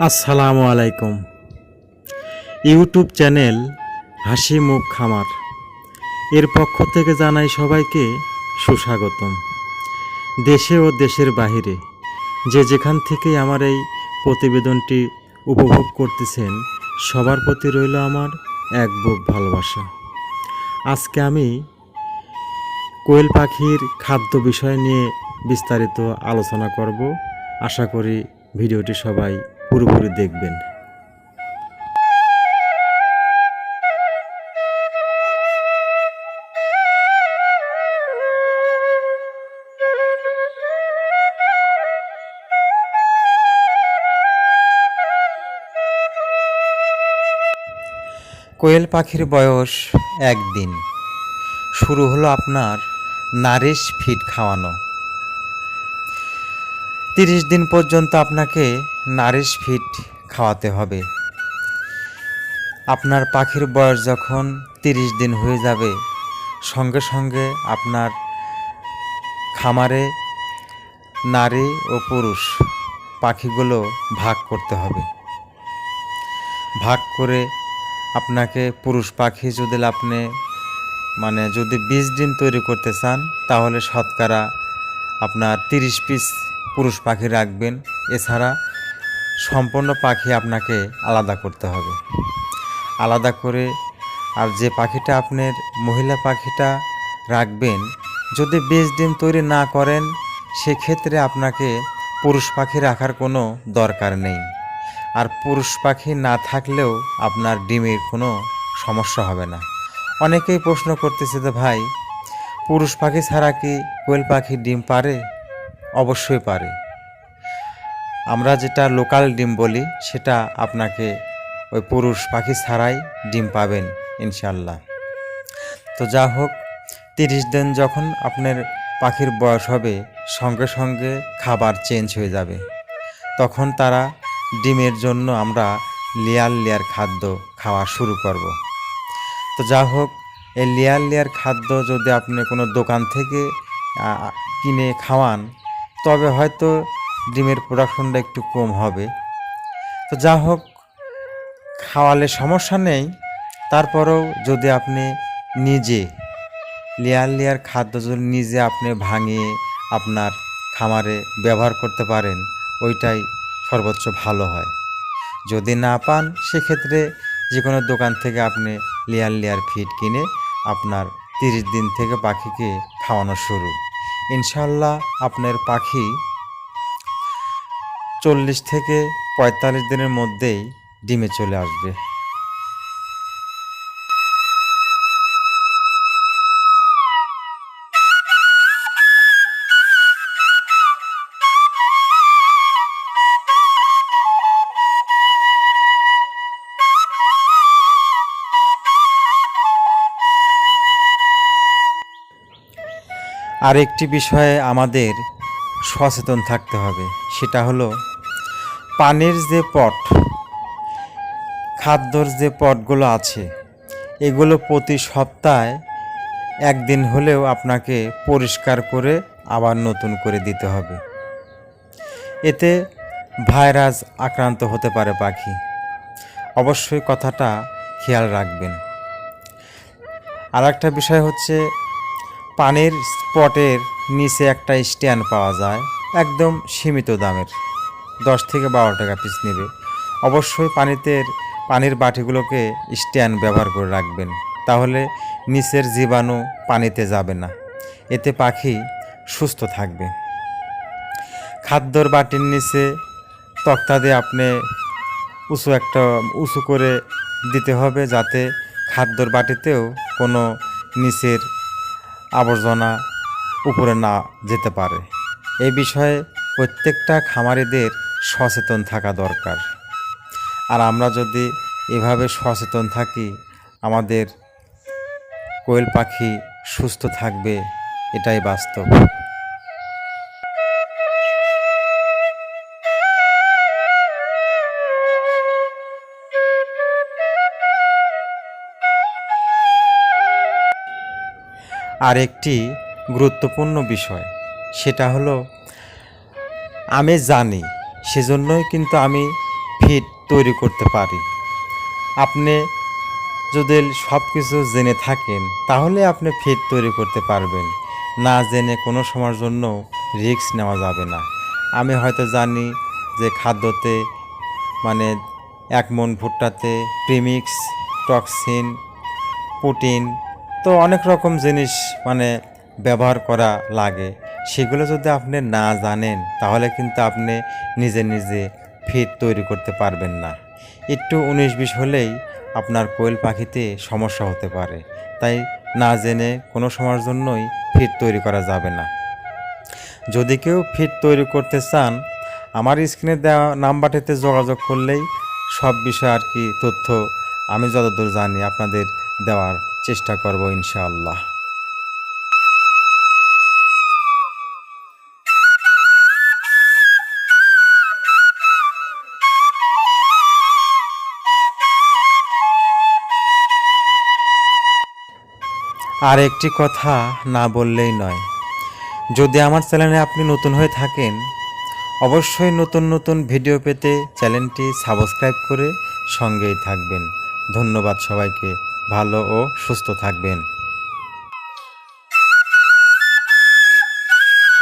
আসসালামু আলাইকুম। YouTube channel হাসি মুখ খামার এর পক্ষ থেকে জানাই সবাইকে সুস্বাগতম। দেশে ও দেশের বাহিরে যে যেখান থেকে আমার এই প্রতিবেদনটি উপভোগ করতেছেন সবার প্রতি রইল আমার এক বুক ভালোবাসা। আজকে আমি কোয়েল পাখির খাদ্য বিষয় নিয়ে বিস্তারিত আলোচনা করব। আশা করি ভিডিওটি সবাই পুরোপুরি দেখবেন। কোয়েল পাখির বয়স 1 দিন। শুরু হলো আপনার নারিশ ফিড খাওয়ানো। 30 দিন পর্যন্ত আপনাকে নারিশ ফিড খাওয়াতে হবে। আপনার পাখির বয়স যখন 30 দিন হয়ে যাবে, সঙ্গে সঙ্গে আপনার খামারে নারী ও পুরুষ পাখিগুলো ভাগ করতে হবে। ভাগ করে আপনাকে পুরুষ পাখি যদি যদি 20 ডিম তৈরি করতে চান, তাহলে শতকরা আপনার 30 পিস পুরুষ পাখি রাখবেন। এছাড়া সম্পূর্ণ পাখি আপনাকে আলাদা করতে হবে। আলাদা করে আর যে পাখিটা আপনার মহিলা পাখিটা রাখবেন, যদি 20 ডিম তৈরি না করেন, সেক্ষেত্রে আপনাকে পুরুষ পাখি রাখার কোনো দরকার নেই। আর পুরুষ পাখি না থাকলেও আপনার ডিমের কোনো সমস্যা হবে না। অনেকেই প্রশ্ন করতেছে যে ভাই, পুরুষ পাখি ছাড়া কি কোয়েল পাখি ডিম পারে? অবশ্যই পারে। আমরা যেটা লোকাল ডিম বলি, সেটা আপনাকে ওই পুরুষ পাখি ছাড়াই ডিম পাবেন ইনশাল্লাহ। তো যা হোক, 30 দিন যখন আপনার পাখির বয়স হবে, সঙ্গে সঙ্গে খাবার চেঞ্জ হয়ে যাবে। তখন তারা ডিমের জন্য আমরা লেয়ার খাদ্য খাওয়া শুরু করব। তো যা হোক, এই লেয়ার খাদ্য যদি আপনি কোনো দোকান থেকে কিনে খাওয়ান, তবে হয়তো ডিমের প্রোডাকশনটা একটু কম হবে। তো যা হোক, খাওয়ালে সমস্যা নেই। তারপরেও যদি আপনি নিজে লেয়ার খাদ্য যদি নিজে আপনি ভাঙিয়ে আপনার খামারে ব্যবহার করতে পারেন, ওইটাই সর্বোচ্চ ভালো হয়। যদি না পান, সেক্ষেত্রে যে কোনো দোকান থেকে আপনি লেয়ার ফিড কিনে আপনার 30 দিন থেকে পাখিকে খাওয়ানো শুরু। ইনশাল্লাহ আপনার পাখি 40 থেকে 45 দিনের মধ্যেই ডিমে চলে আসবে। আরেকটি বিষয়ে আমাদের সচেতন থাকতে হবে, সেটা হলো পানির যে পট, খাদ্যর যে পটগুলো আছে, এগুলো প্রতি সপ্তাহে 1 দিন হলেও আপনাকে পরিষ্কার করে আবার নতুন করে দিতে হবে। এতে ভাইরাস আক্রান্ত হতে পারে পাখি। অবশ্যই কথাটা খেয়াল রাখবেন। আর একটা বিষয় হচ্ছে, পানির স্পটের নিচে একটা স্ট্যান্ড পাওয়া যায়, একদম সীমিত দামের, 10 থেকে 12 টাকা পিস নেবে। অবশ্যই পানির বাটিগুলোকে স্ট্যান্ড ব্যবহার করে রাখবেন, তাহলে নিচের জীবাণু পানিতে যাবে না। এতে পাখি সুস্থ থাকবে। খাদ্যর বাটির নিচে তক্তা দিয়ে আপনি উঁচু করে দিতে হবে, যাতে খাদ্যর বাটিতেও কোনো নিচের আবর্জনা উপরে না যেতে পারে। এই বিষয়ে প্রত্যেকটা খামারিদের সচেতন থাকা দরকার। আর আমরা যদি এভাবে সচেতন থাকি, আমাদের কোয়েল পাখি সুস্থ থাকবে, এটাই বাস্তব। আর একটি গুরুত্বপূর্ণ বিষয়, সেটা হলো, আমি জানি, সেজন্যই কিন্তু আমি ফিড তৈরি করতে পারি। আপনি যদি সব কিছু জেনে থাকেন তাহলে আপনি ফিড তৈরি করতে পারবেন। না জেনে কোনো সময়ের জন্য রিস্ক নেওয়া যাবে না। আমি হয়তো জানি যে খাদ্যতে মানে 1 মণ ভুট্টাতে প্রিমিক্স, টক্সিন, প্রোটিন তো অনেক রকম জিনিস ব্যবহার করা লাগে। সেগুলো যদি আপনি না জানেন তাহলে কিন্তু আপনি নিজে নিজে ফিড তৈরি করতে পারবেন না। একটু 19-20 হলেই আপনার কোয়েল পাখিতে সমস্যা হতে পারে। তাই না জেনে কোনো সময়ের জন্যই ফিড তৈরি করা যাবে না। যদি কেউ ফিড তৈরি করতে চান আমার স্ক্রিনে দেওয়া নাম্বারটিতে যোগাযোগ করলেই সব বিষয় তথ্য আমি যতদূর জানি আপনাদের দেওয়ার চেষ্টা করব ইনশাআল্লাহ। আর একটি কথা না বললেই নয়, যদি আমার চ্যানেলে আপনি নতুন হয়ে থাকেন অবশ্যই নতুন নতুন ভিডিও পেতে চ্যানেলটি সাবস্ক্রাইব করে সঙ্গেই থাকবেন। ধন্যবাদ সবাইকে। ভালো ও সুস্থ থাকবেন।